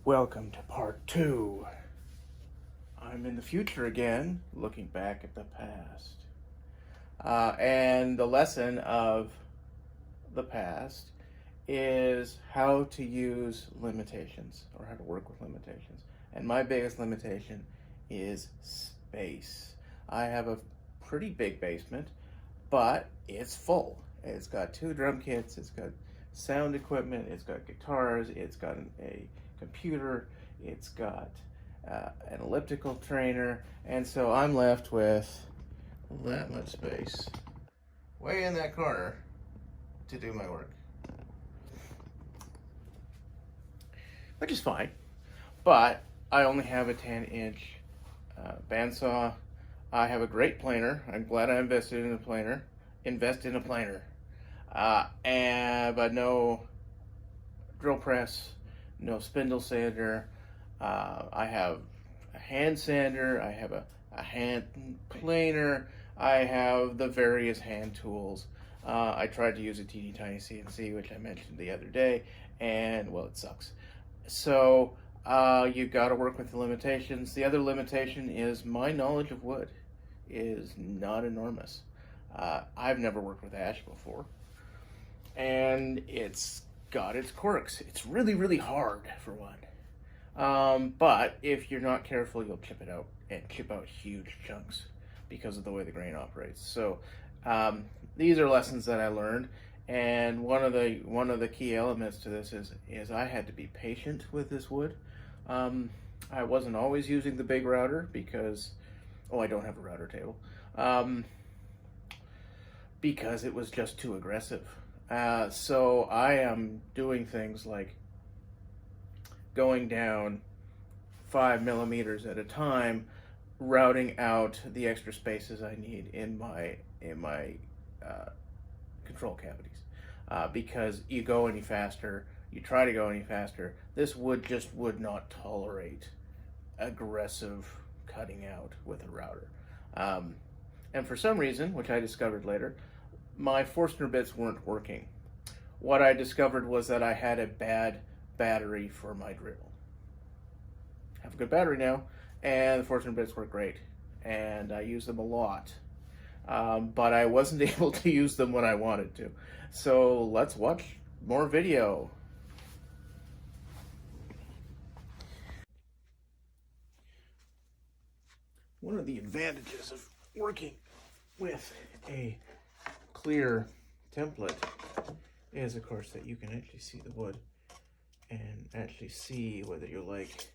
Welcome to part 2. I'm in the future again, looking back at the past. And the lesson of the past is how to use limitations, or how to work with limitations. And my biggest limitation is space. I have a pretty big basement, but it's full. It's got 2 drum kits, it's got sound equipment, it's got guitars, it's got a computer, it's got an elliptical trainer, and so I'm left with that much space way in that corner to do my work, which is fine. But I only have a 10-inch bandsaw. I have a great planer. I'm glad I invested in a planer. But no drill press, no spindle sander. I have a hand sander. I have a hand planer. I have the various hand tools. I tried to use a teeny tiny CNC, which I mentioned the other day, and well, it sucks. So you've got to work with the limitations. The other limitation is my knowledge of wood is not enormous. I've never worked with ash before, and it's got its quirks. It's really, really hard, for one. But if you're not careful, you'll chip it out and chip out huge chunks because of the way the grain operates. So these are lessons that I learned, and one of the key elements to this is I had to be patient with this wood. I wasn't always using the big router because, I don't have a router table, because it was just too aggressive. So I am doing things like going down 5 millimeters at a time, routing out the extra spaces I need in my control cavities. Because you go any faster, you try to go any faster, this wood just would not tolerate aggressive cutting out with a router. And for some reason, which I discovered later, my Forstner bits weren't working. What I discovered was that I had a bad battery for my drill. I have a good battery now, and the Forstner bits work great, and I use them a lot. But I wasn't able to use them when I wanted to. So let's watch more video. One of the advantages of working with a clear template is, of course, that you can actually see the wood and actually see whether you like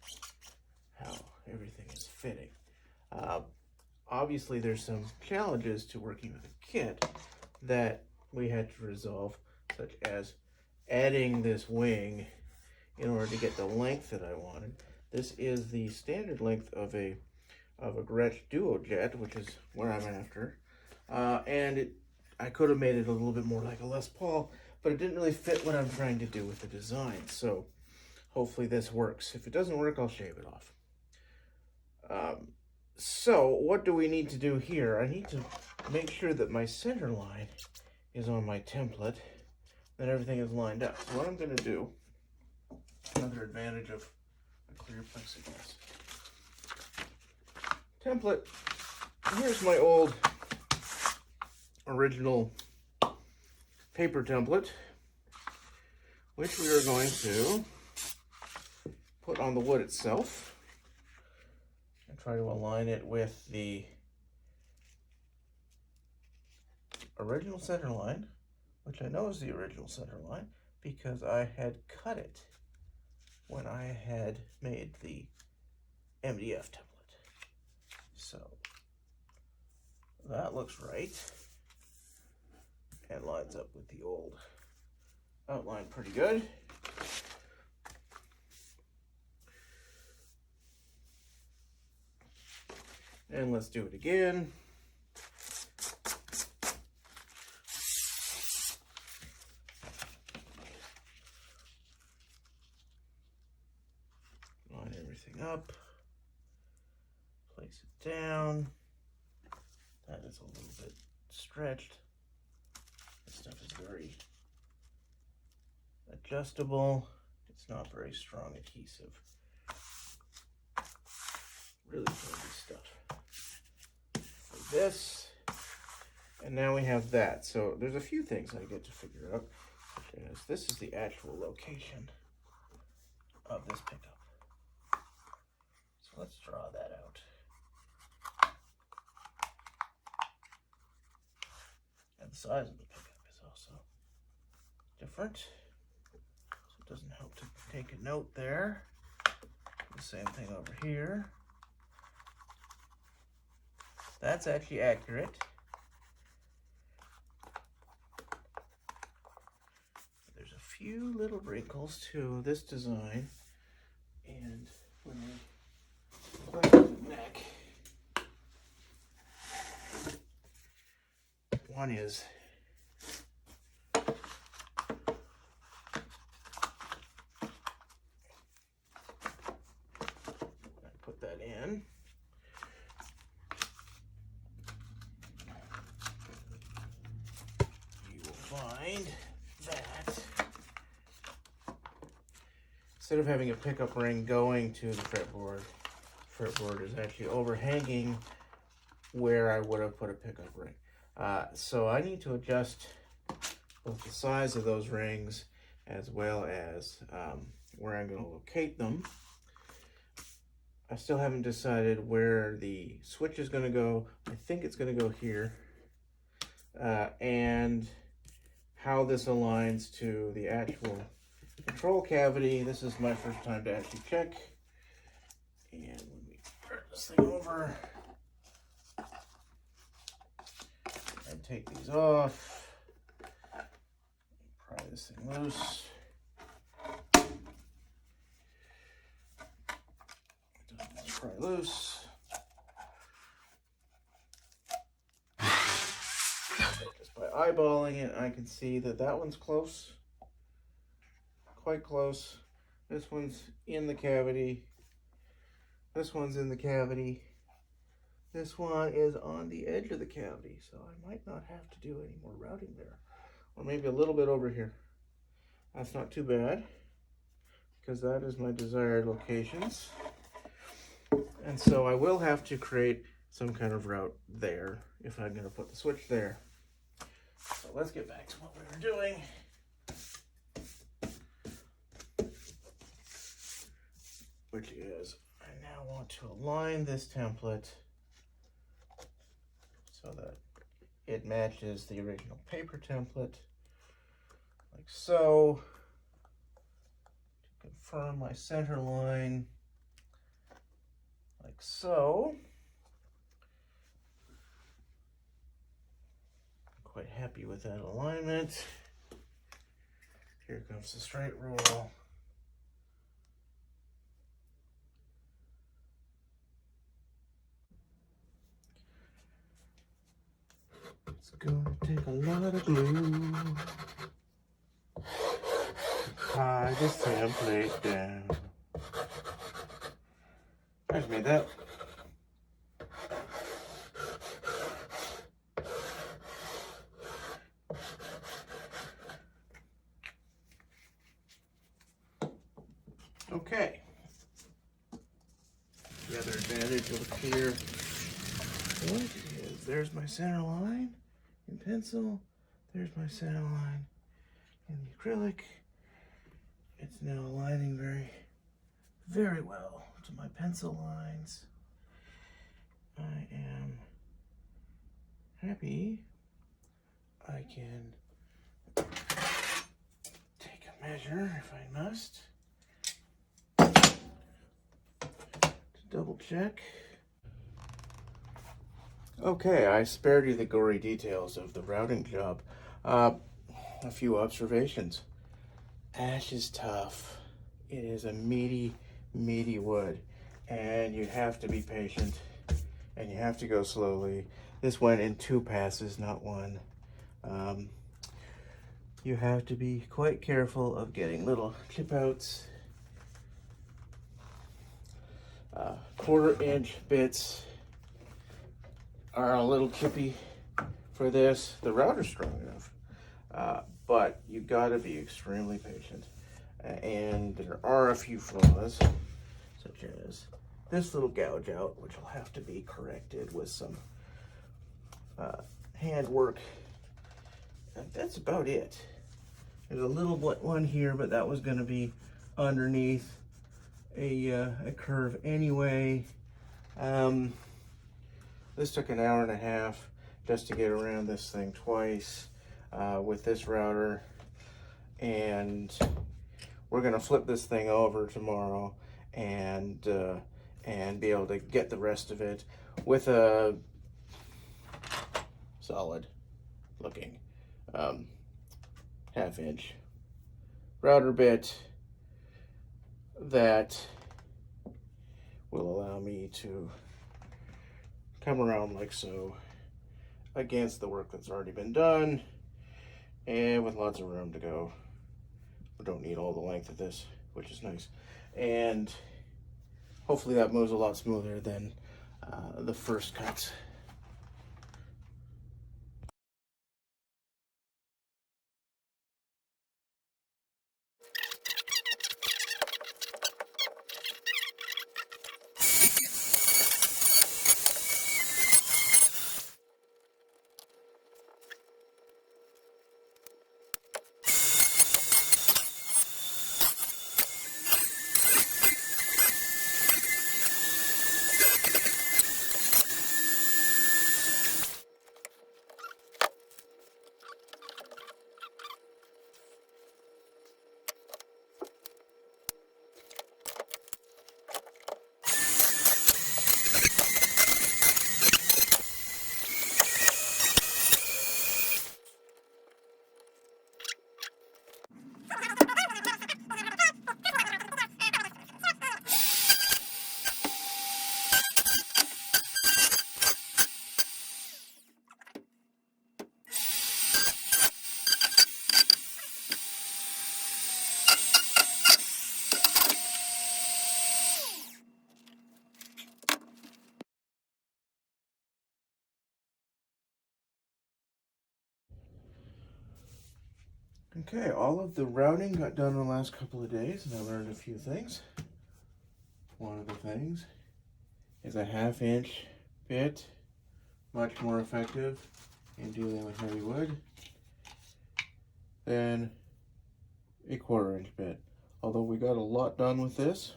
how everything is fitting. Obviously, there's some challenges to working with a kit that we had to resolve, such as adding this wing in order to get the length that I wanted. This is the standard length of a Gretsch Duo Jet, which is where I'm after, and I could have made it a little bit more like a Les Paul, but it didn't really fit what I'm trying to do with the design. So hopefully this works. If it doesn't work, I'll shave it off. So what do we need to do here? I need to make sure that my center line is on my template, that everything is lined up. So what I'm going to do, another advantage of a clear plexiglass template, here's my old original paper template, which we are going to put on the wood itself and try to align it with the original center line, which I know is the original center line because I had cut it when I had made the MDF template. So that looks right and lines up with the old outline pretty good. And let's do it again. Line everything up. Place it down. That is a little bit stretched. This stuff is very adjustable. It's not very strong adhesive. really handy stuff for this. And now we have that. So there's a few things I get to figure out. This is the actual location of this pickup. So let's draw that out. And the size of the pickup is also different. So it doesn't help to take a note there. The same thing over here. That's actually accurate. There's a few little wrinkles to this design, and when we play with the neck, one is put that in. You will find that instead of having a pickup ring going to the fretboard is actually overhanging where I would have put a pickup ring. So I need to adjust both the size of those rings as well as where I'm going to locate them. I still haven't decided where the switch is going to go. I think it's going to go here. And how this aligns to the actual control cavity. This is my first time to actually check. And when we turn this thing over and take these off, pry this thing loose. Pry loose. Just by eyeballing it, I can see that that one's close. Quite close. This one's in the cavity. This one's in the cavity. This one is on the edge of the cavity, so I might not have to do any more routing there. Or maybe a little bit over here. That's not too bad, because that is my desired locations. And so I will have to create some kind of route there if I'm going to put the switch there. So let's get back to what we were doing. Which is, I now want to align this template so that it matches the original paper template, like so. To confirm my center line, like so. Quite happy with that alignment. Here comes the straight rule. It's gonna take a lot of glue to tie this template down. I just made that. Okay. The other advantage of here, what is, there's my center line in pencil, there's my center line in the acrylic. It's now aligning very well to my pencil lines. I am happy. I can take a measure if I must. Double check. Okay, I spared you the gory details of the routing job. A few observations. Ash is tough. It is a meaty wood, and you have to be patient, and you have to go slowly. This went in 2 passes, not 1. You have to be quite careful of getting little chip outs. 1/4-inch bits are a little chippy for this. The router's strong enough, but you gotta be extremely patient. And there are a few flaws, such as this little gouge out, which will have to be corrected with some hand work. And that's about it. There's a little one here, but that was going to be underneath a curve anyway. This took an hour and a half just to get around this thing twice with this router, and we're gonna flip this thing over tomorrow and be able to get the rest of it with a solid looking half-inch router bit that will allow me to come around like so against the work that's already been done, and with lots of room to go. We don't need all the length of this, which is nice, and hopefully that moves a lot smoother than the first cuts. Okay, all of the routing got done in the last couple of days, and I learned a few things. One of the things is a half-inch bit, much more effective in dealing with heavy wood than a 1/4-inch bit. Although we got a lot done with this,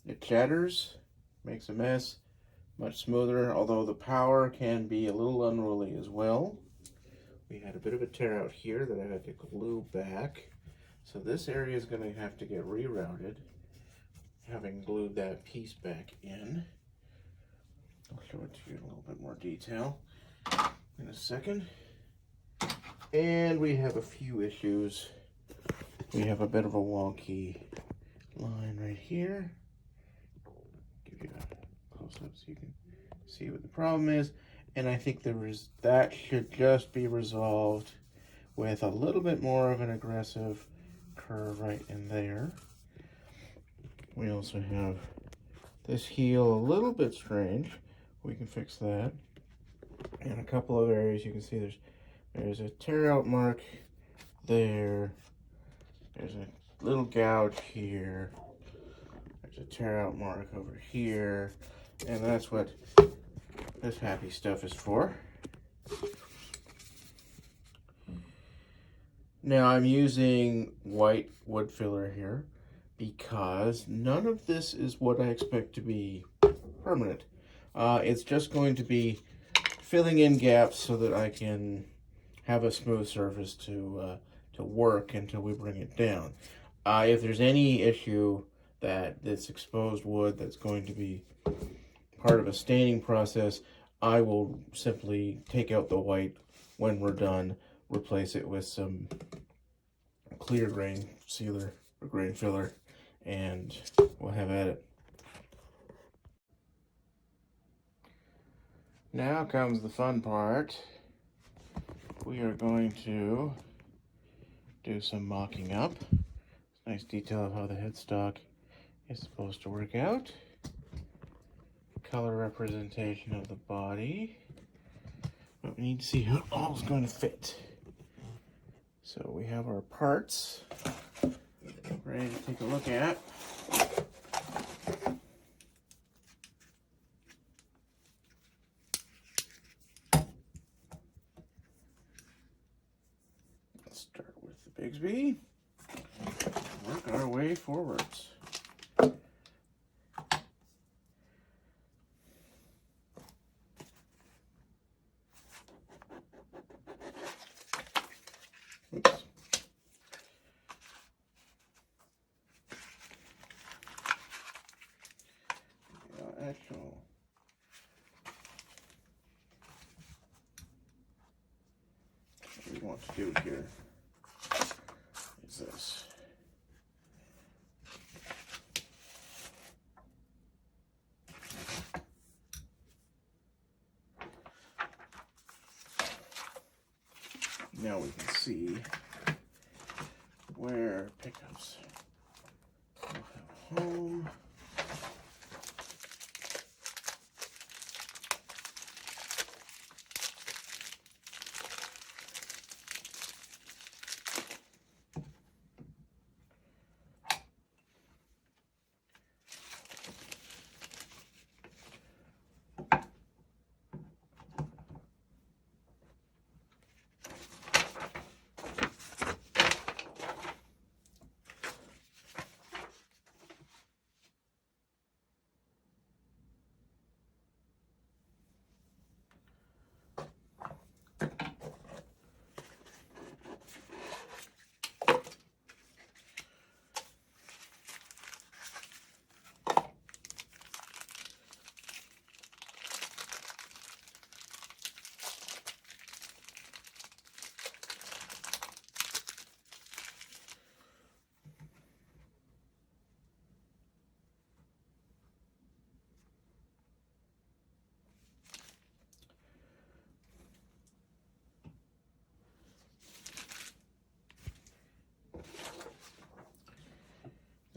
it chatters, makes a mess, much smoother, although the power can be a little unruly as well. We had a bit of a tear out here that I had to glue back. So this area is going to have to get rerouted, having glued that piece back in. I'll show it to you in a little bit more detail in a second. And we have a few issues. We have a bit of a wonky line right here. Give you a close up so you can see what the problem is. And I think that should just be resolved with a little bit more of an aggressive curve right in there. We also have this heel a little bit strange. We can fix that. And a couple of areas you can see there's a tear out mark there. There's a little gouge here. There's a tear out mark over here. And that's what this happy stuff is for. Now I'm using white wood filler here because none of this is what I expect to be permanent. It's just going to be filling in gaps so that I can have a smooth surface to work until we bring it down. If there's any issue that this exposed wood that's going to be part of a staining process, I will simply take out the white when we're done, replace it with some clear grain sealer or grain filler, and we'll have at it. Now comes the fun part. We are going to do some mocking up. Nice detail of how the headstock is supposed to work out. Color representation of the body. But we need to see how it all is going to fit. So we have our parts ready to take a look at. start with the Bigsby. Work our way forwards. Oops. Actual. What we want to do here is this. Now we can see where pickups will have a home.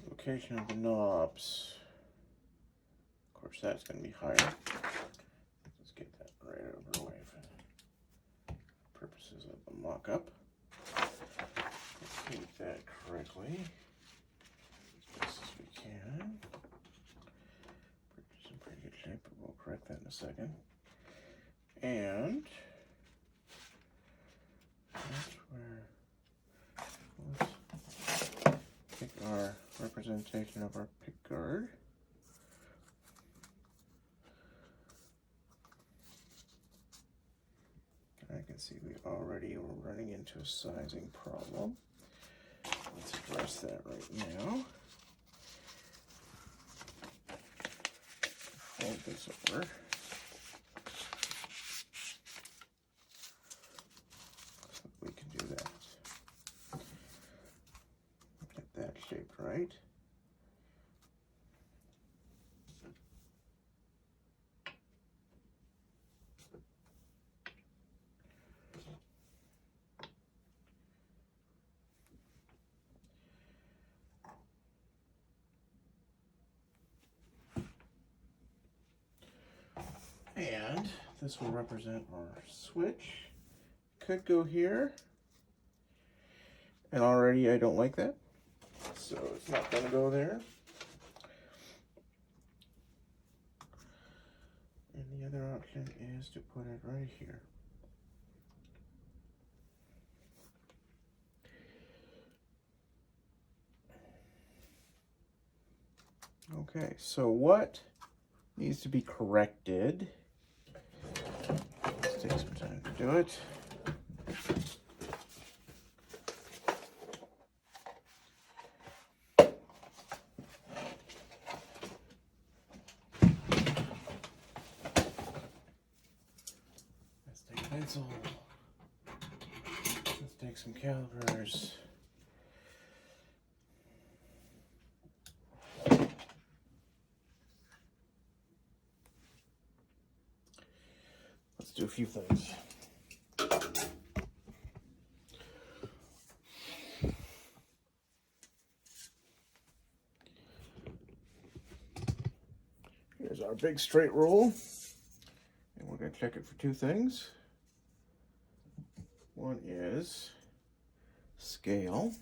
Location of the knobs. Of course, that's going to be higher. Let's get that right over the way for the purposes of the mock-up. Locate that correctly as best as we can. It's in pretty good shape, but we'll correct that in a second. And that's where let's pick our representation of our pick guard. I can see we already were running into a sizing problem. Let's address that right now. Fold this over. So we can do that. Get that shaped right. And this will represent our switch. Could go here. And already I don't like that. So it's not going to go there. And the other option is to put it right here. Okay, so what needs to be corrected? Let's take some time to do it. Let's take a pencil. Let's take some calipers. Let's do a few things. Here's our big straight rule, and we're going to check it for two things. One is scale.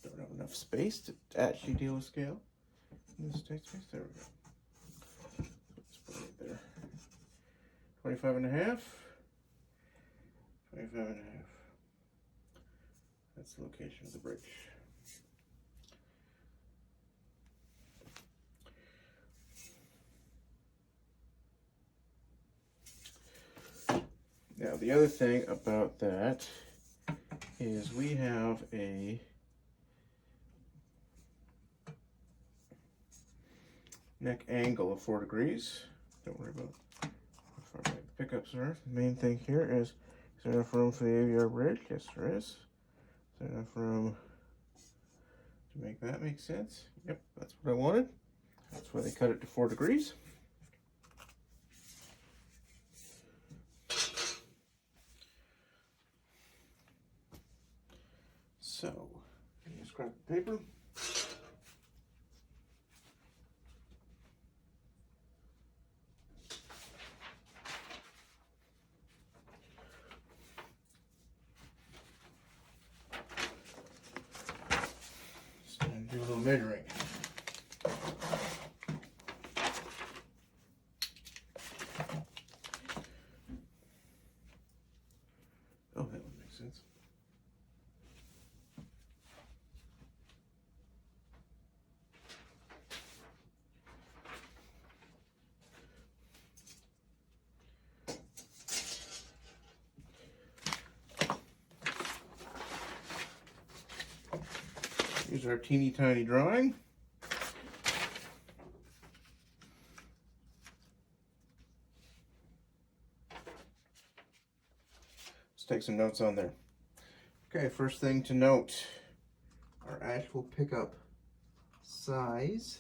Don't have enough space to actually deal with scale. This takes space. There we go. Let's put it right there. 25 and a half, 25.5. That's the location of the bridge. Now the other thing about that is we have a neck angle of 4 degrees. Don't worry about how far back the pickups are. The main thing here is there enough room for the AVR bridge? Yes, there is. Is there enough room to make that make sense? Yep, that's what I wanted. That's why they cut it to 4 degrees. So, just grab the paper. Just gonna do a little measuring. Oh, that would make sense. Here's our teeny tiny drawing. Let's take some notes on there. Okay, first thing to note, our actual pickup size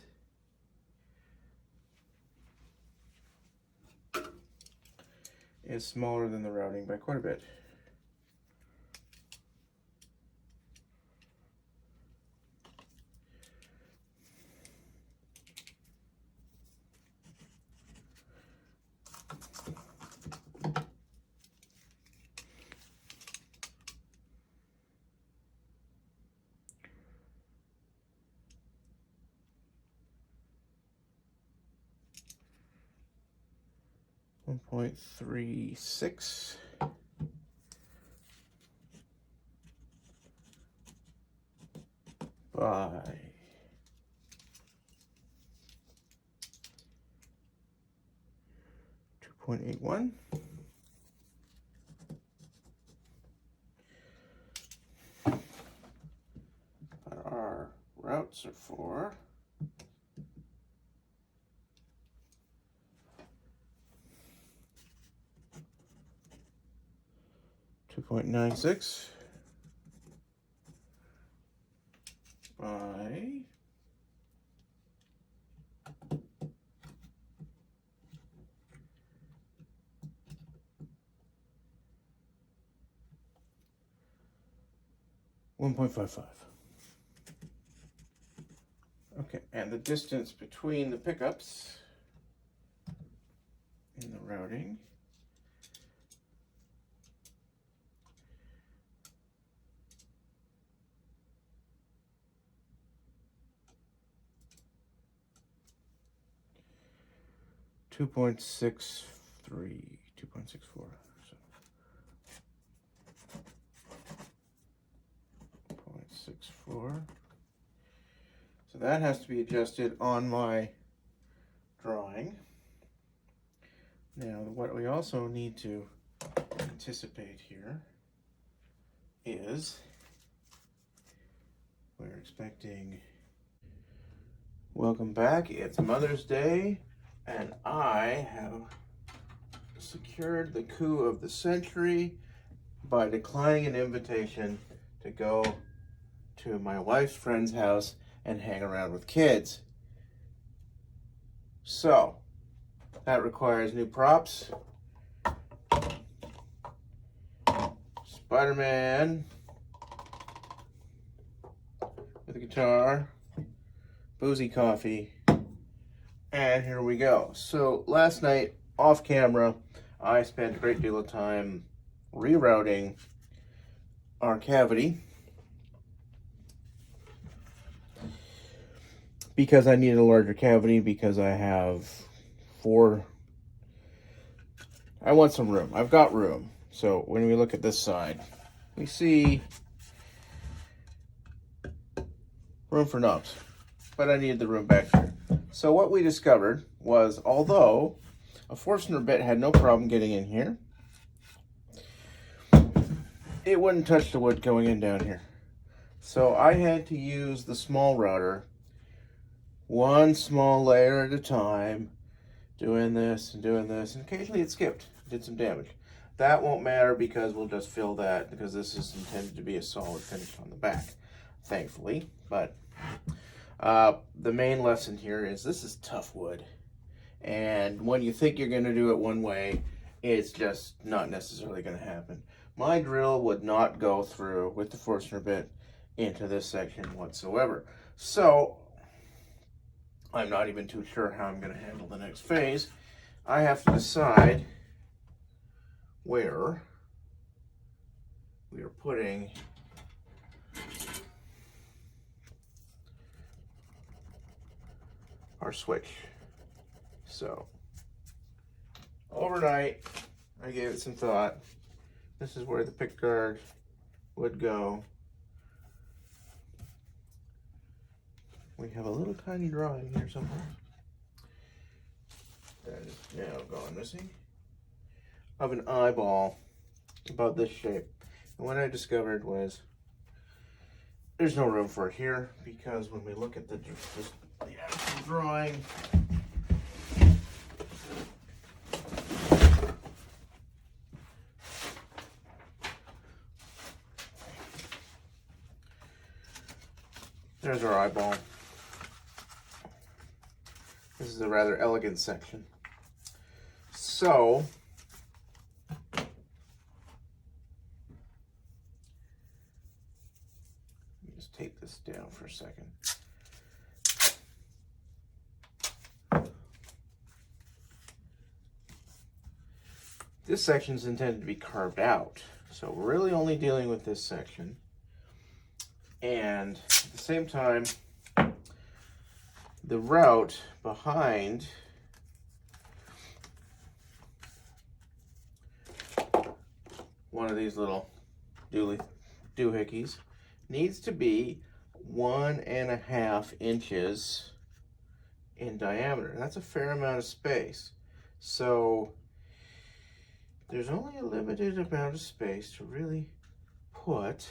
is smaller than the routing by quite a bit. .36 by 2.81. Our routes are for 2.96 by 1.55. Okay, and the distance between the pickups in the routing two point 2.64. So 0.64. So that has to be adjusted on my drawing. Now, what we also need to anticipate here is we're expecting, welcome back, it's Mother's Day, and I have secured the coup of the century by declining an invitation to go to my wife's friend's house and hang around with kids. So, that requires new props. Spider-Man with a guitar, boozy coffee, and here we go. So last night, off camera, I spent a great deal of time rerouting our cavity because I needed a larger cavity because I have I want some room. I've got room. So when we look at this side, we see room for knobs, but I needed the room back here. So what we discovered was, although a Forstner bit had no problem getting in here, it wouldn't touch the wood going in down here. So I had to use the small router, one small layer at a time, doing this, and occasionally it skipped, did some damage. That won't matter because we'll just fill that, because this is intended to be a solid finish on the back, thankfully. But the main lesson here is this is tough wood. And when you think you're going to do it one way, it's just not necessarily going to happen. My drill would not go through with the Forstner bit into this section whatsoever. So I'm not even too sure how I'm going to handle the next phase. I have to decide where we are putting our switch. So overnight, I gave it some thought. This is where the pickguard would go. We have a little tiny drawing here somewhere that is now gone missing, of an eyeball about this shape. And what I discovered was there's no room for it here, because when we look at the actual drawing, there's our eyeball. This is a rather elegant section. So just take this down for a second. This section is intended to be carved out, so we're really only dealing with this section. And at the same time, the route behind one of these little doohickeys needs to be 1.5 inches in diameter. That's a fair amount of space. So there's only a limited amount of space to really put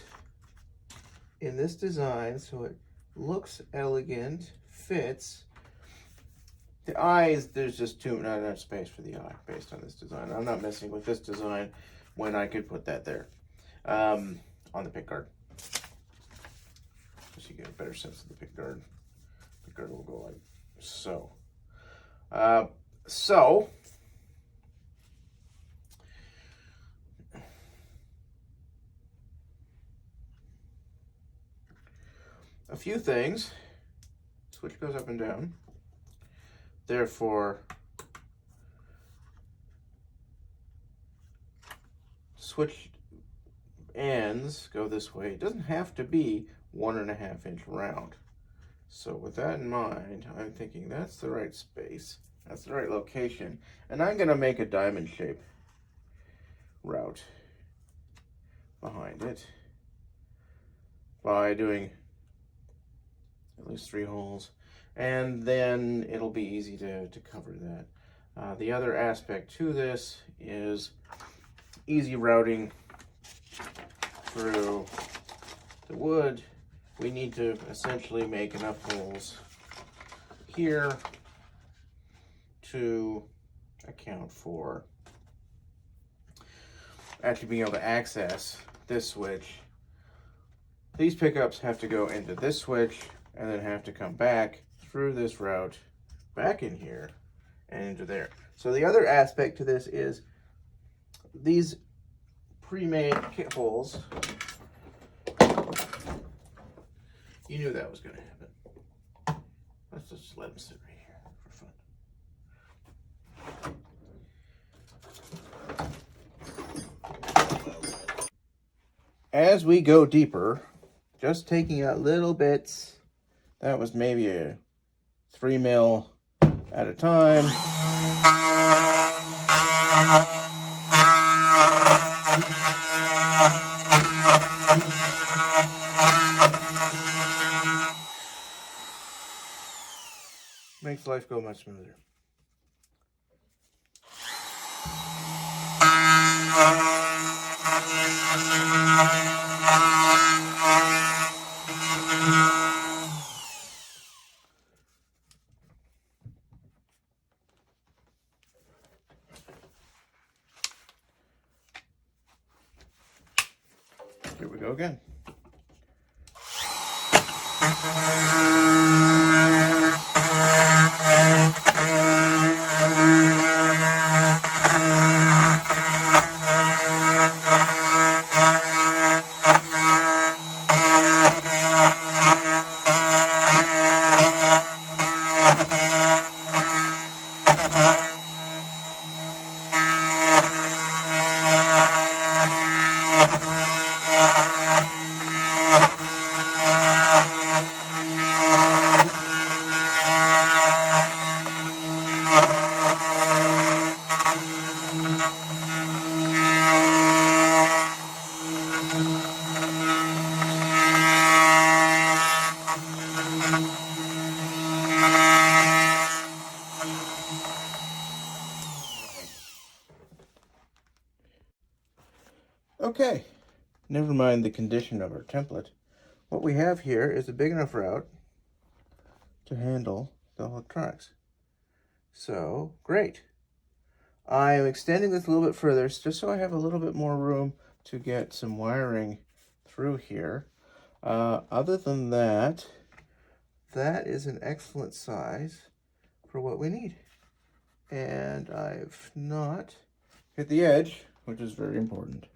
in this design so it looks elegant, fits. The eyes, there's just not enough space for the eye based on this design. I'm not messing with this design when I could put that there on the pickguard. Just so you get a better sense of the pickguard. Pickguard will go like so. A few things. Switch goes up and down. Therefore, switch ends go this way. It doesn't have to be 1.5 inch round. So with that in mind, I'm thinking that's the right space. That's the right location. And I'm going to make a diamond shape route behind it by doing at least 3 holes. And then it'll be easy to cover that. The other aspect to this is easy routing through the wood. We need to essentially make enough holes here to account for actually being able to access this switch. These pickups have to go into this switch and then have to come back through this route back in here and into there. So the other aspect to this is these pre-made kit holes. You knew that was going to happen. Let's just let them sit right here for fun. As we go deeper, just taking out little bits, that was maybe a 3 mil at a time. Makes life go much smoother. Here we go again. Okay, never mind the condition of our template. What we have here is a big enough route to handle the electronics. So, great. I am extending this a little bit further just so I have a little bit more room to get some wiring through here. Other than that, that is an excellent size for what we need. And I've not hit the edge, which is very important.